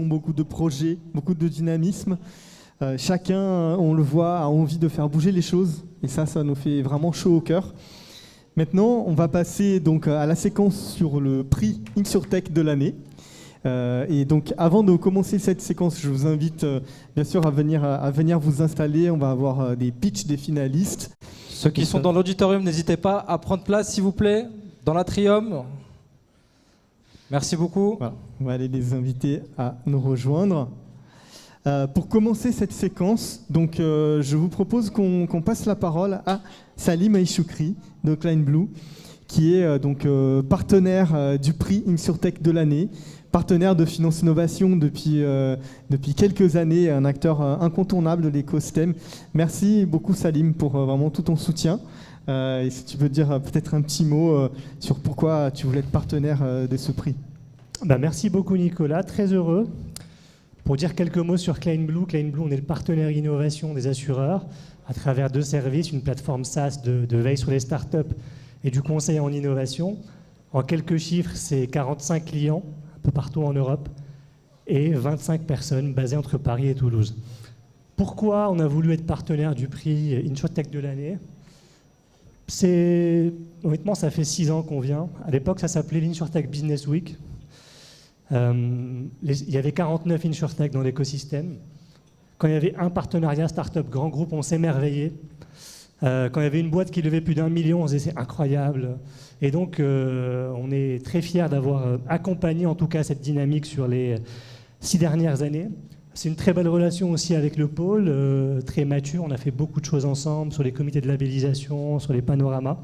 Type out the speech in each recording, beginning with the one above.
beaucoup de projets, beaucoup de dynamisme. Chacun, on le voit, a envie de faire bouger les choses. Et ça nous fait vraiment chaud au cœur. Maintenant, on va passer donc à la séquence sur le prix InsurTech de l'année. Et donc, avant de commencer cette séquence, je vous invite bien sûr à venir vous installer. On va avoir des pitchs des finalistes. Ceux qui sont dans l'auditorium, n'hésitez pas à prendre place, s'il vous plaît, dans l'atrium. Merci beaucoup. Voilà. On va aller les inviter à nous rejoindre. Pour commencer cette séquence, donc, je vous propose qu'on passe la parole à Salim Aïchoukri de Klein Blue, qui est donc partenaire du prix InsurTech de l'année, partenaire de Finance Innovation depuis quelques années, un acteur incontournable de l'écosystème. Merci beaucoup Salim pour vraiment tout ton soutien. Et si tu veux dire peut-être un petit mot sur pourquoi tu voulais être partenaire de ce prix. Merci beaucoup Nicolas, très heureux. Pour dire quelques mots sur Klein Blue, on est le partenaire innovation des assureurs à travers 2 services, une plateforme SaaS de veille sur les startups et du conseil en innovation. En quelques chiffres, c'est 45 clients un peu partout en Europe et 25 personnes basées entre Paris et Toulouse. Pourquoi on a voulu être partenaire du prix InsurTech de l'année ? Honnêtement, ça fait 6 ans qu'on vient. À l'époque, ça s'appelait l'InsurTech Business Week. Il y avait 49 InsurTech dans l'écosystème. Quand il y avait un partenariat start-up grand groupe, on s'émerveillait. Quand il y avait une boîte qui levait plus d'1 million, on se disait c'est incroyable. Et donc, on est très fiers d'avoir accompagné en tout cas cette dynamique sur les 6 dernières années. C'est une très belle relation aussi avec le pôle, très mature. On a fait beaucoup de choses ensemble sur les comités de labellisation, sur les panoramas.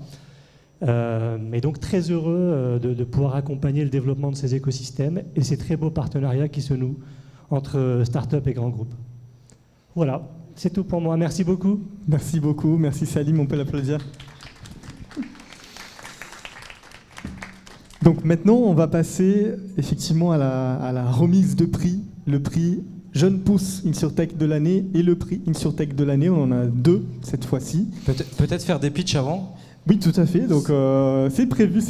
Et donc très heureux de pouvoir accompagner le développement de ces écosystèmes et ces très beaux partenariats qui se nouent entre start-up et grands groupes. Voilà, c'est tout pour moi. Merci beaucoup. Merci beaucoup. Merci Salim, on peut l'applaudir. Donc maintenant, on va passer effectivement à la remise de prix, le prix Jeune Pousse InsurTech de l'année et le prix InsurTech de l'année. On en a 2 cette fois-ci. Peut-être faire des pitchs avant ? Oui, tout à fait. Donc, c'est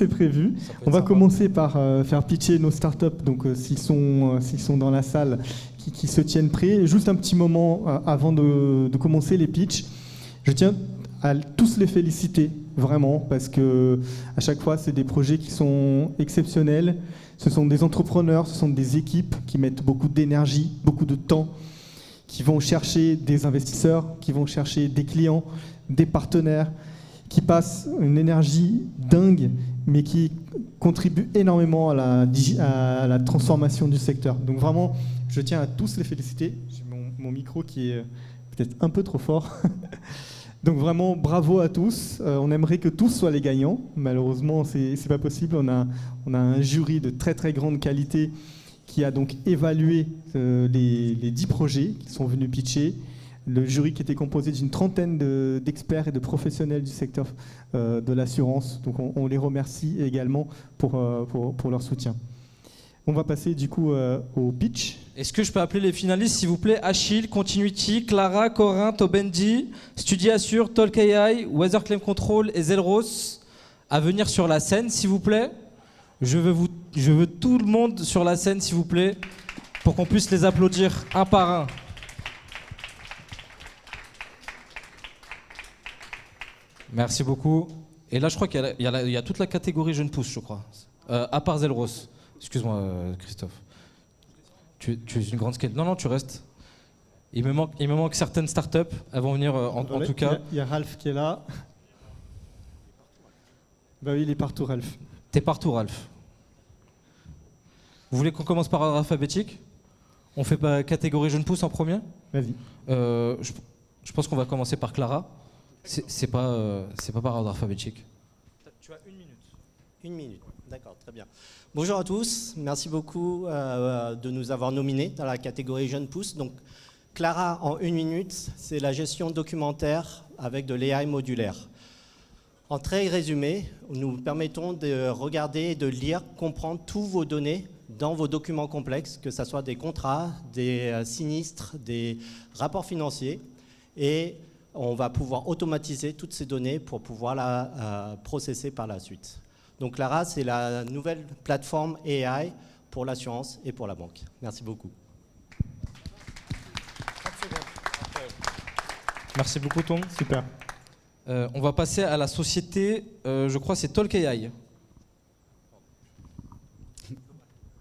prévu. On va commencer par faire pitcher nos startups. Donc, s'ils sont dans la salle, qui se tiennent prêts. Juste un petit moment avant de commencer les pitchs. Je tiens à tous les féliciter, vraiment, parce que à chaque fois, c'est des projets qui sont exceptionnels. Ce sont des entrepreneurs, ce sont des équipes qui mettent beaucoup d'énergie, beaucoup de temps, qui vont chercher des investisseurs, qui vont chercher des clients, des partenaires, qui passent une énergie dingue, mais qui contribuent énormément à la transformation du secteur. Donc vraiment, je tiens à tous les féliciter. J'ai mon micro qui est peut-être un peu trop fort. Donc vraiment, bravo à tous. On aimerait que tous soient les gagnants. Malheureusement, c'est pas possible. On a un jury de très très grande qualité qui a donc évalué les 10 projets qui sont venus pitcher. Le jury qui était composé d'une trentaine d'experts et de professionnels du secteur de l'assurance. Donc on les remercie également pour leur soutien. On va passer du coup au pitch. Est-ce que je peux appeler les finalistes, s'il vous plaît? Achille, Continuity, Clara, Corin, Tobendi, StudiAssure, Talk AI, Weather Claim Control et Zelros à venir sur la scène, s'il vous plaît. Je veux tout le monde sur la scène, s'il vous plaît, pour qu'on puisse les applaudir un par un. Merci beaucoup. Et là, je crois qu'il y a toute la catégorie jeune pousse, je crois. À part Zelros. Excuse-moi, Christophe. Tu es une grande skate. Non, tu restes. Il me manque certaines startups. Elles vont venir en tout cas. Il y a Ralph qui est là. Bah oui, il est partout, Ralph. T'es partout, Ralph. Vous voulez qu'on commence par ordre alphabétique? On fait catégorie jeune pousse en premier? Vas-y. Je pense qu'on va commencer par Clara. C'est pas par ordre alphabétique. Tu as 1 minute. 1 minute, d'accord, très bien. Bonjour à tous, merci beaucoup de nous avoir nominés dans la catégorie Jeune Pousse. Donc, Clara, en 1 minute, c'est la gestion documentaire avec de l'AI modulaire. En très résumé, nous permettons de regarder, de lire, comprendre tous vos données dans vos documents complexes, que ce soit des contrats, des sinistres, des rapports financiers, et on va pouvoir automatiser toutes ces données pour pouvoir la processer par la suite. Donc Clara, c'est la nouvelle plateforme AI pour l'assurance et pour la banque. Merci beaucoup. Merci beaucoup, Tom. Super. On va passer à la société, je crois c'est Talk AI.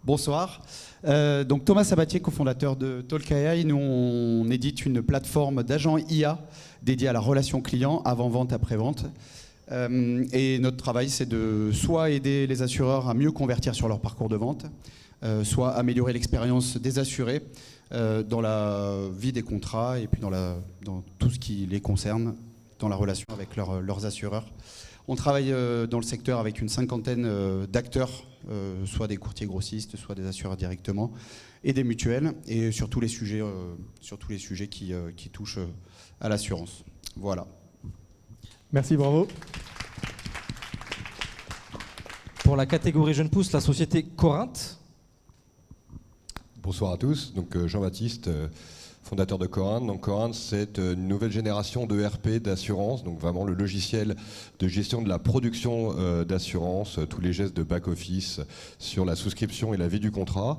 Bonsoir. Donc Thomas Sabatier, cofondateur de Talk AI. Nous, on édite une plateforme d'agents IA dédiée à la relation client, avant-vente, après-vente. Et notre travail, c'est de soit aider les assureurs à mieux convertir sur leur parcours de vente, soit améliorer l'expérience des assurés dans la vie des contrats et puis dans tout ce qui les concerne, dans la relation avec leurs assureurs. On travaille dans le secteur avec une 50aine d'acteurs, soit des courtiers grossistes, soit des assureurs directement, et des mutuelles, et sur tous les sujets, qui touchent à l'assurance. Voilà. Merci, bravo. Pour la catégorie Jeune Pousse, la société Corinthe. Bonsoir à tous, donc Jean-Baptiste, fondateur de Corinthe. Donc Corinthe, c'est une nouvelle génération de RP, d'assurance, donc vraiment le logiciel de gestion de la production d'assurance, tous les gestes de back-office sur la souscription et la vie du contrat.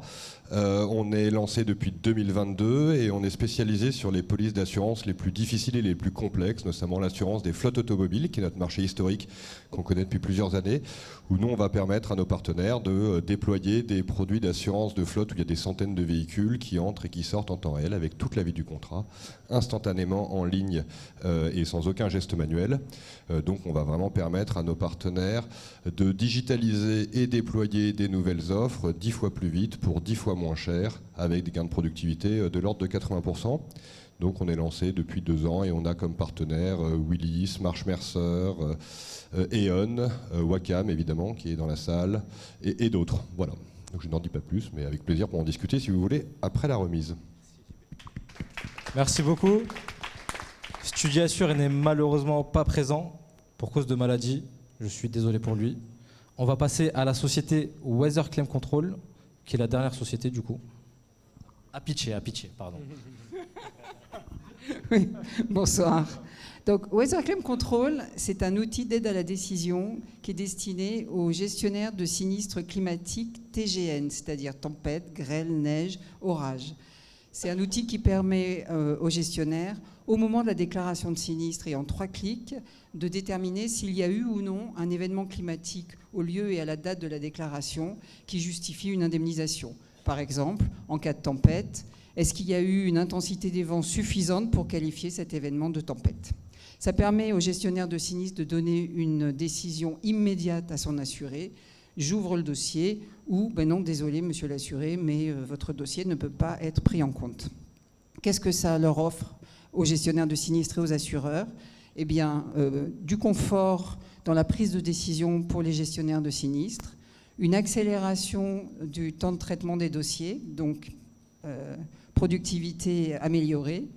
On est lancé depuis 2022 et on est spécialisé sur les polices d'assurance les plus difficiles et les plus complexes, notamment l'assurance des flottes automobiles, qui est notre marché historique qu'on connaît depuis plusieurs années, où nous, on va permettre à nos partenaires de déployer des produits d'assurance de flotte où il y a des centaines de véhicules qui entrent et qui sortent en temps réel avec toute la vie du contrat, instantanément en ligne et sans aucun geste manuel. Donc on va vraiment permettre à nos partenaires de digitaliser et déployer des nouvelles offres 10 fois plus vite pour 10 fois moins cher, avec des gains de productivité de l'ordre de 80%. Donc on est lancé depuis 2 ans et on a comme partenaires Willis, Marsh Mercer, E.ON, Wacom évidemment qui est dans la salle et d'autres. Voilà. Donc je n'en dis pas plus, mais avec plaisir pour en discuter si vous voulez après la remise. Merci beaucoup. Studiassure n'est malheureusement pas présent pour cause de maladie. Je suis désolé pour lui. On va passer à la société Weather Claim Control, qui est la dernière société du coup. À pitcher, pardon. Oui, bonsoir. Donc, Weather Claim Control, c'est un outil d'aide à la décision qui est destiné aux gestionnaires de sinistres climatiques TGN, c'est-à-dire tempête, grêle, neige, orage. C'est un outil qui permet aux gestionnaires, au moment de la déclaration de sinistre et en 3 clics, de déterminer s'il y a eu ou non un événement climatique au lieu et à la date de la déclaration qui justifie une indemnisation. Par exemple, en cas de tempête, est-ce qu'il y a eu une intensité des vents suffisante pour qualifier cet événement de tempête ? Ça permet au gestionnaire de sinistre de donner une décision immédiate à son assuré. J'ouvre le dossier ou, ben non, désolé monsieur l'assuré, mais votre dossier ne peut pas être pris en compte. Qu'est-ce que ça leur offre aux gestionnaires de sinistres et aux assureurs ? Eh bien, du confort dans la prise de décision pour les gestionnaires de sinistres, une accélération du temps de traitement des dossiers, donc productivité améliorée,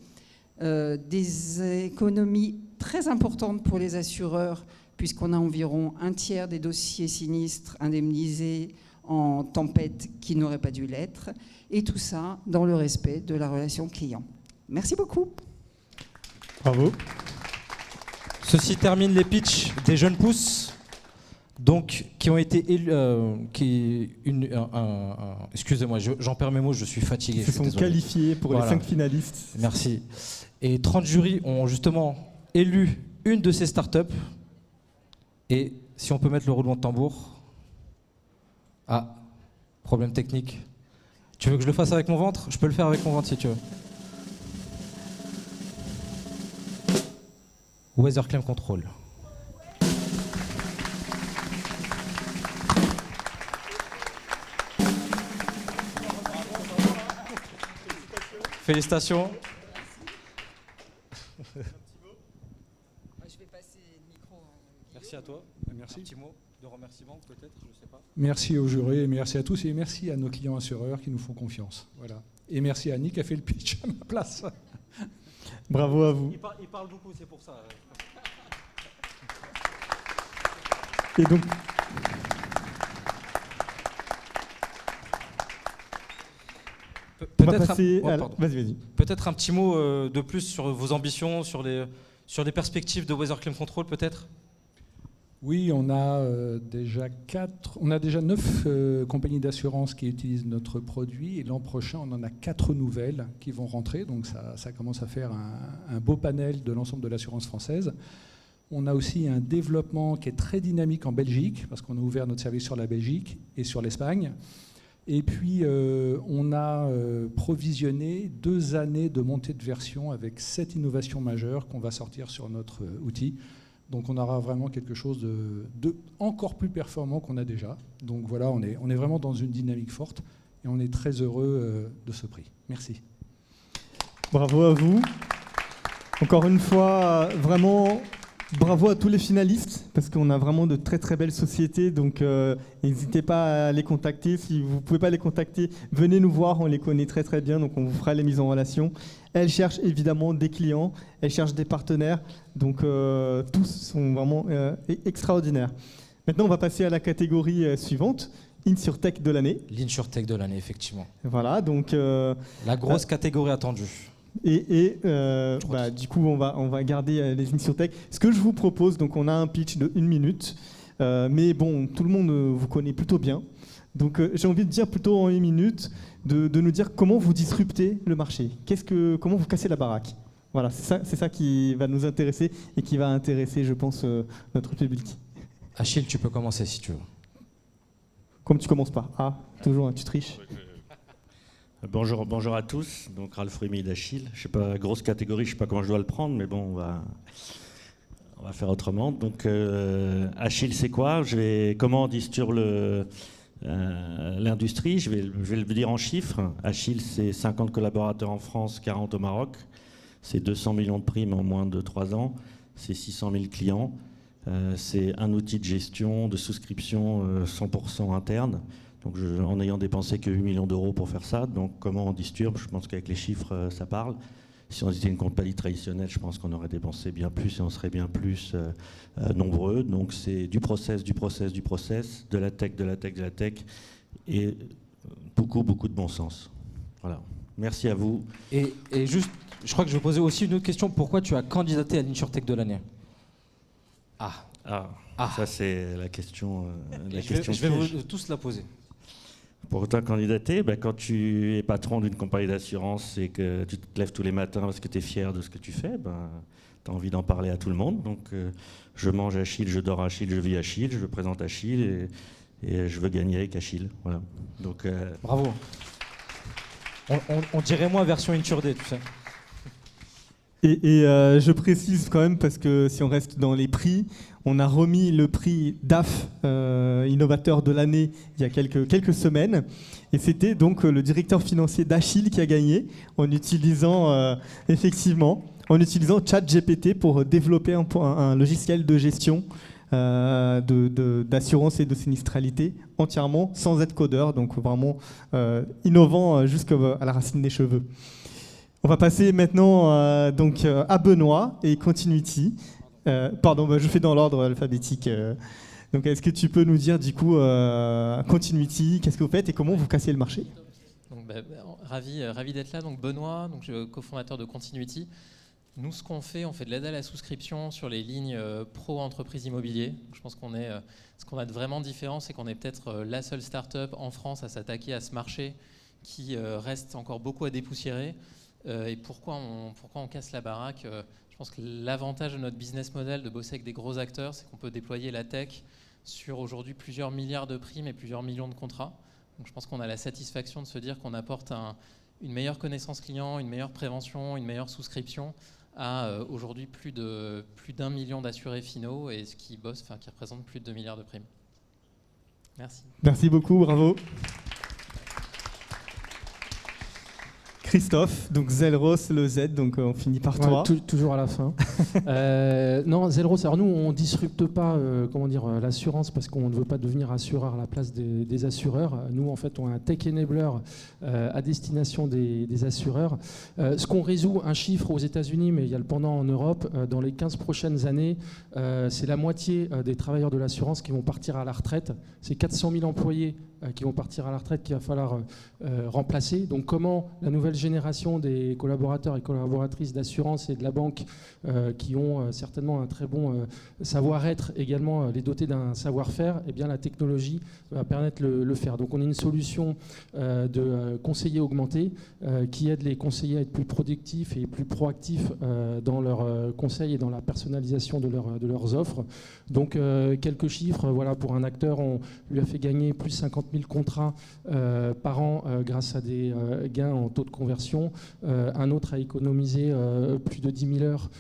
des économies très importantes pour les assureurs, puisqu'on a environ 1/3 des dossiers sinistres indemnisés en tempête qui n'auraient pas dû l'être, et tout ça dans le respect de la relation client. Merci beaucoup. Bravo. Ceci termine les pitchs des jeunes pousses, donc qui ont été élus. Excusez-moi, j'en perds mes mots, je suis fatigué. Ils se sont qualifiés pour les 5 finalistes. Merci. Et 30 jurys ont justement élu une de ces startups. Et si on peut mettre le roulement de tambour. Ah, problème technique. Tu veux que je le fasse avec mon ventre ? Je peux le faire avec mon ventre si tu veux. Weather Claim Control. Félicitations. Je vais passer le micro. Merci à toi. Merci. Un petit mot de remerciement peut-être, je sais pas. Merci aux jurés, merci à tous et merci à nos clients assureurs qui nous font confiance. Voilà. Et merci à Annie qui a fait le pitch à ma place. Bravo à vous. Il parle beaucoup, c'est pour ça. Et donc, on va passer à Vas-y. Peut-être un petit mot de plus sur vos ambitions, sur les perspectives de Weather Claim Control, peut-être ? Oui, on a déjà 9 compagnies d'assurance qui utilisent notre produit et l'an prochain, on en a 4 nouvelles qui vont rentrer. Donc ça commence à faire un beau panel de l'ensemble de l'assurance française. On a aussi un développement qui est très dynamique en Belgique parce qu'on a ouvert notre service sur la Belgique et sur l'Espagne. Et puis, on a provisionné 2 années de montée de version avec 7 innovations majeures qu'on va sortir sur notre outil. Donc on aura vraiment quelque chose de encore plus performant qu'on a déjà. Donc voilà, on est vraiment dans une dynamique forte et on est très heureux de ce prix. Merci. Bravo à vous. Encore une fois, vraiment bravo à tous les finalistes parce qu'on a vraiment de très très belles sociétés. Donc n'hésitez pas à les contacter. Si vous ne pouvez pas les contacter, venez nous voir, on les connaît très très bien. Donc on vous fera les mises en relation. Elles cherchent évidemment des clients, elles cherchent des partenaires, donc tous sont vraiment extraordinaires. Maintenant, on va passer à la catégorie suivante, InsurTech de l'année. L'InsurTech de l'année, effectivement. Voilà, donc... la grosse catégorie attendue. Du coup, on va garder les InsurTech. Ce que je vous propose, donc on a un pitch de 1 minute, mais bon, tout le monde vous connaît plutôt bien. Donc j'ai envie de dire plutôt en 1 minute, de nous dire comment vous disruptez le marché. Comment vous cassez la baraque. Voilà, c'est ça qui va nous intéresser et qui va intéresser, je pense, notre public. Achille, tu peux commencer si tu veux. Comme tu commences pas. Ah, toujours, hein, tu triches. Bonjour à tous. Donc Ralph Rémy d'Achille. Je sais pas, grosse catégorie, je sais pas comment je dois le prendre, mais bon, on va faire autrement. Donc Achille, c'est quoi? Comment on disturbe l'industrie, je vais le dire en chiffres. Achille, c'est 50 collaborateurs en France, 40 au Maroc. C'est 200 millions de primes en moins de 3 ans. C'est 600 000 clients. C'est un outil de gestion, de souscription 100% interne. Donc en ayant dépensé que 8 millions d'euros pour faire ça. Donc comment on disturbe? Je pense qu'avec les chiffres, ça parle. Si on était une compagnie traditionnelle, je pense qu'on aurait dépensé bien plus et on serait bien plus nombreux. Donc c'est du process, de la tech et beaucoup de bon sens. Voilà. Merci à vous. Et juste, je crois que je vais poser aussi une autre question. Pourquoi tu as candidaté à l'InsurTech de l'année? Ça c'est la question. Je vais vous tous la poser. Pour autant candidater, quand tu es patron d'une compagnie d'assurance et que tu te lèves tous les matins parce que tu es fier de ce que tu fais, tu as envie d'en parler à tout le monde. Donc je mange Achille, je dors Achille, je vis Achille, je présente Achille et je veux gagner avec Achille. Voilà. Donc, bravo. On dirait moi version InsurD, tu sais. Et je précise quand même, parce que si on reste dans les prix, on a remis le prix DAF innovateur de l'année il y a quelques semaines. Et c'était donc le directeur financier d'Achille qui a gagné en utilisant ChatGPT pour développer un logiciel de gestion d'assurance et de sinistralité entièrement sans être codeur. Donc vraiment innovant jusqu'à la racine des cheveux. On va passer maintenant à Benoît et Continuity. Je fais dans l'ordre alphabétique. Donc, est-ce que tu peux nous dire du coup Continuity, qu'est-ce que vous faites et comment vous cassez le marché? Donc, ravi d'être là. Donc Benoît, cofondateur de Continuity. Nous, ce qu'on fait, on fait de l'aide à la souscription sur les lignes pro-entreprise immobilier. Je pense ce qu'on a de vraiment différent, c'est qu'on est peut-être la seule start-up en France à s'attaquer à ce marché qui reste encore beaucoup à dépoussiérer. Et pourquoi on casse la baraque? Je pense que l'avantage de notre business model de bosser avec des gros acteurs, c'est qu'on peut déployer la tech sur aujourd'hui plusieurs milliards de primes et plusieurs millions de contrats. Donc je pense qu'on a la satisfaction de se dire qu'on apporte une meilleure connaissance client, une meilleure prévention, une meilleure souscription à aujourd'hui plus d'1 million d'assurés finaux et qui représente plus de 2 milliards de primes. Merci. Merci beaucoup, bravo. Christophe, donc Zelros, le Z, donc on finit par toi. Toujours à la fin. Non, Zelros, alors nous, on ne disrupte pas l'assurance parce qu'on ne veut pas devenir assureur à la place des assureurs. Nous, en fait, on a un tech enabler à destination des assureurs. Ce qu'on résout, un chiffre aux États-Unis, mais il y a le pendant en Europe, dans les 15 prochaines années, c'est la moitié des travailleurs de l'assurance qui vont partir à la retraite. C'est 400 000 employés qui vont partir à la retraite qu'il va falloir remplacer. Donc comment la nouvelle génération des collaborateurs et collaboratrices d'assurance et de la banque qui ont certainement un très bon savoir-être, également les doter d'un savoir-faire, eh bien la technologie va permettre de le faire. Donc on a une solution de conseillers augmentés qui aide les conseillers à être plus productifs et plus proactifs dans leurs conseils et dans la personnalisation de leurs offres. Donc quelques chiffres, voilà, pour un acteur, on lui a fait gagner plus de 50 000 contrats par an grâce à des gains en taux de conversion. Un autre a économisé plus de 10 000 heures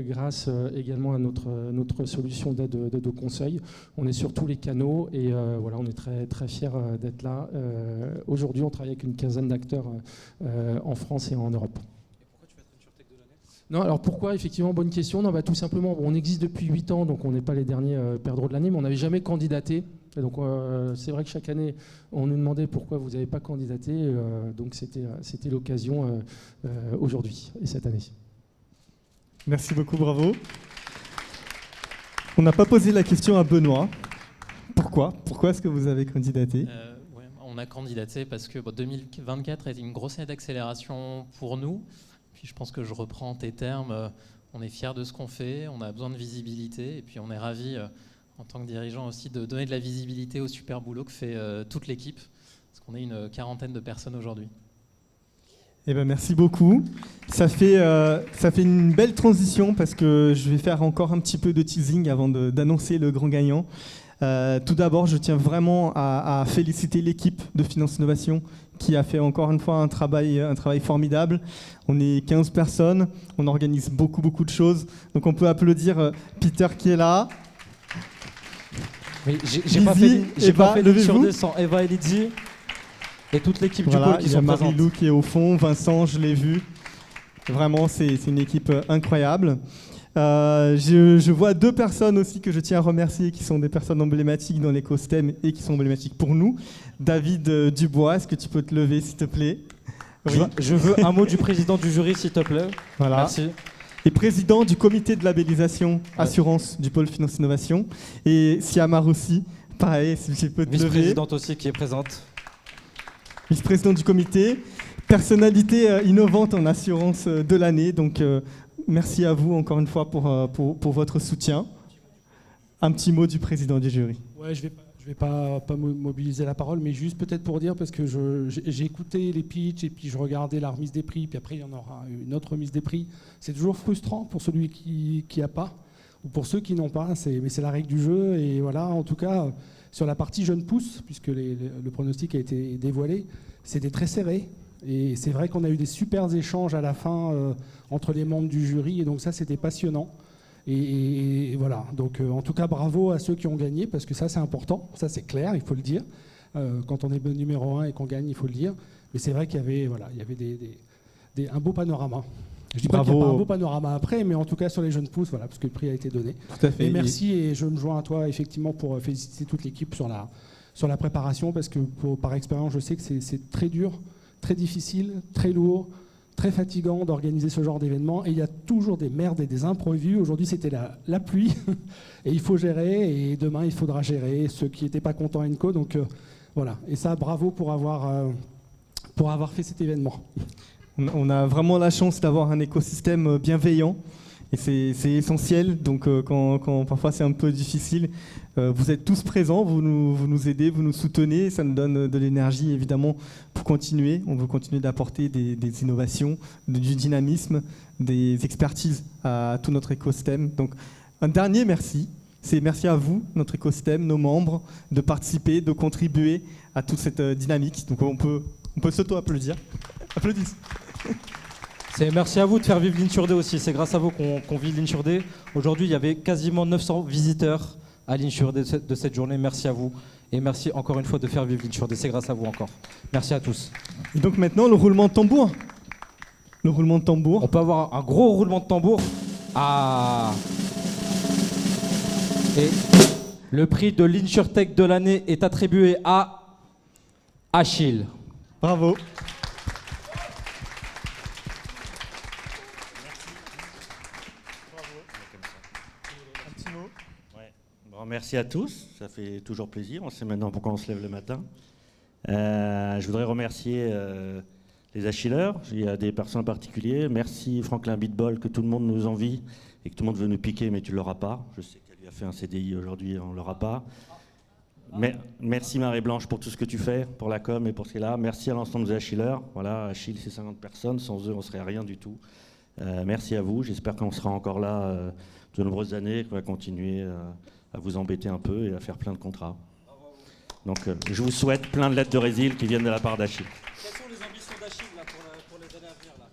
grâce également à notre solution d'aide au conseil. On est sur tous les canaux et voilà, on est très, très fiers d'être là. Aujourd'hui, on travaille avec une quinzaine d'acteurs en France et en Europe. Non, alors pourquoi, effectivement, bonne question. Non, tout simplement, on existe depuis 8 ans, donc on n'est pas les derniers perdreaux de l'année, mais on n'avait jamais candidaté. Et donc c'est vrai que chaque année, on nous demandait pourquoi vous n'avez pas candidaté. Donc c'était l'occasion aujourd'hui et cette année. Merci beaucoup, bravo. On n'a pas posé la question à Benoît. Pourquoi est-ce que vous avez candidaté ? On a candidaté parce que 2024 est une grosse année d'accélération pour nous. Puis je pense que je reprends tes termes, on est fiers de ce qu'on fait, on a besoin de visibilité et puis on est ravis en tant que dirigeant aussi de donner de la visibilité au super boulot que fait toute l'équipe, parce qu'on est une quarantaine de personnes aujourd'hui. Eh ben, merci beaucoup. Ça fait une belle transition parce que je vais faire encore un petit peu de teasing avant d'annoncer le grand gagnant. Tout d'abord, je tiens vraiment à féliciter l'équipe de Finance Innovation qui a fait encore une fois un travail formidable. On est 15 personnes, on organise beaucoup de choses. Donc on peut applaudir Peter qui est là. Oui, j'ai pas fait levez-vous sans Eva et Lydie et toute l'équipe du pôle qui sont présentes. Il y a Marie-Lou qui est au fond, Vincent, je l'ai vu. Vraiment, c'est une équipe incroyable. Je vois 2 personnes aussi que je tiens à remercier, qui sont des personnes emblématiques dans l'écosystème et qui sont emblématiques pour nous. David Dubois, est-ce que tu peux te lever, s'il te plaît ? Oui. Je veux un mot du président du jury, s'il te plaît. Voilà. Merci. Et président du comité de labellisation assurance du pôle Finance Innovation. Et Siamar aussi, pareil, si tu peux te lever. Vice-présidente aussi qui est présente. Vice-président du comité. Personnalité innovante en assurance de l'année. Donc, merci à vous encore une fois pour votre soutien. Un petit mot du président du jury. Ouais, je vais pas mobiliser la parole, mais juste peut-être pour dire, parce que j'ai écouté les pitchs et puis je regardais la remise des prix, puis après il y en aura une autre remise des prix. C'est toujours frustrant pour celui qui n'a pas, ou pour ceux qui n'ont pas, mais c'est la règle du jeu. Et voilà, en tout cas, sur la partie jeune pousse, puisque le pronostic a été dévoilé, c'était très serré. Et c'est vrai qu'on a eu des super échanges à la fin entre les membres du jury, et donc ça c'était passionnant. Et voilà, donc en tout cas bravo à ceux qui ont gagné, parce que ça c'est important, ça c'est clair, il faut le dire. Quand on est numéro 1 et qu'on gagne, il faut le dire. Mais c'est vrai qu'il y avait un beau panorama. Je dis pas qu'il n'y a pas un beau panorama après, mais en tout cas sur les jeunes pousses, voilà, parce que le prix a été donné. Tout à fait. Et merci, et je me joins à toi effectivement pour féliciter toute l'équipe sur la préparation, parce que par expérience, je sais que c'est très dur, très difficile, très lourd, très fatigant d'organiser ce genre d'événement, et il y a toujours des merdes et des imprévus. Aujourd'hui, c'était la pluie, et il faut gérer, et demain, il faudra gérer ceux qui n'étaient pas contents à Enco. Donc voilà, et ça, bravo pour avoir fait cet événement. On a vraiment la chance d'avoir un écosystème bienveillant, et c'est essentiel. Donc quand parfois c'est un peu difficile, vous êtes tous présents, vous nous aidez, vous nous soutenez, ça nous donne de l'énergie évidemment pour continuer. On veut continuer d'apporter des innovations, du dynamisme, des expertises à tout notre écosystème. Donc un dernier merci, c'est merci à vous, notre écosystème, nos membres, de participer, de contribuer à toute cette dynamique. Donc on peut s'auto-applaudir. Applaudissez. Merci à vous de faire vivre l'Insurde aussi. C'est grâce à vous qu'on vit l'Insurde. Aujourd'hui, il y avait quasiment 900 visiteurs à l'Insurde de cette journée. Merci à vous. Et merci encore une fois de faire vivre l'Insurde. C'est grâce à vous encore. Merci à tous. Et donc maintenant, le roulement de tambour. Le roulement de tambour. On peut avoir un gros roulement de tambour. Ah. Et le prix de l'InsurTech de l'année est attribué à Achille. Bravo. merci à tous, ça fait toujours plaisir. On sait maintenant pourquoi on se lève le matin. Je voudrais remercier les Achilleurs. Il y a des personnes en particulier. Merci Franklin Bitbol, que tout le monde nous envie et que tout le monde veut nous piquer, mais tu ne l'auras pas. Je sais qu'elle lui a fait un CDI aujourd'hui, on ne l'aura pas. Merci Marie-Blanche pour tout ce que tu fais, pour la com et pour ce qu'elle a. Merci à l'ensemble des Achilleurs. Voilà, Achille, c'est 50 personnes. Sans eux, on ne serait rien du tout. Merci à vous. J'espère qu'on sera encore là de nombreuses années, qu'on va continuer à vous embêter un peu et à faire plein de contrats. Donc, je vous souhaite plein de lettres de résilience qui viennent de la part d'Achille. Quelles sont les ambitions d'Achille pour les années à venir là?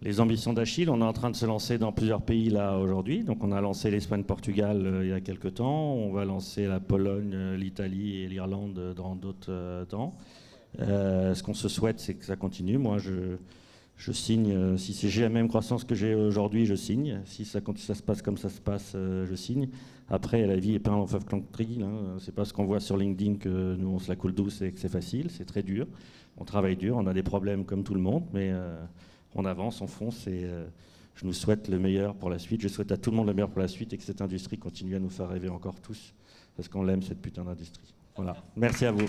Les ambitions d'Achille, on est en train de se lancer dans plusieurs pays là aujourd'hui. Donc, on a lancé l'Espagne-Portugal il y a quelques temps. On va lancer la Pologne, l'Italie et l'Irlande dans d'autres temps. Ce qu'on se souhaite, c'est que ça continue. Moi, je signe. Si j'ai la même croissance que j'ai aujourd'hui, je signe. Si ça se passe comme ça se passe, je signe. Après, la vie n'est pas un long country. C'est pas ce qu'on voit sur LinkedIn que nous, on se la coule douce et que c'est facile. C'est très dur. On travaille dur. On a des problèmes comme tout le monde, mais on avance, on fonce. Et je nous souhaite le meilleur pour la suite. Je souhaite à tout le monde le meilleur pour la suite et que cette industrie continue à nous faire rêver encore tous, parce qu'on l'aime, cette putain d'industrie. Voilà. Merci à vous.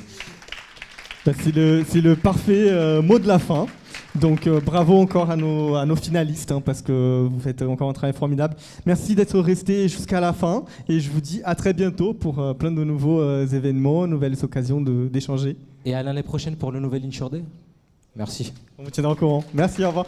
C'est le parfait mot de la fin. Donc bravo encore à nos finalistes, parce que vous faites encore un travail formidable. Merci d'être restés jusqu'à la fin et je vous dis à très bientôt pour plein de nouveaux événements, nouvelles occasions d'échanger. Et à l'année prochaine pour le nouvel Insure Day. Merci. On vous tiendra au courant. Merci, au revoir.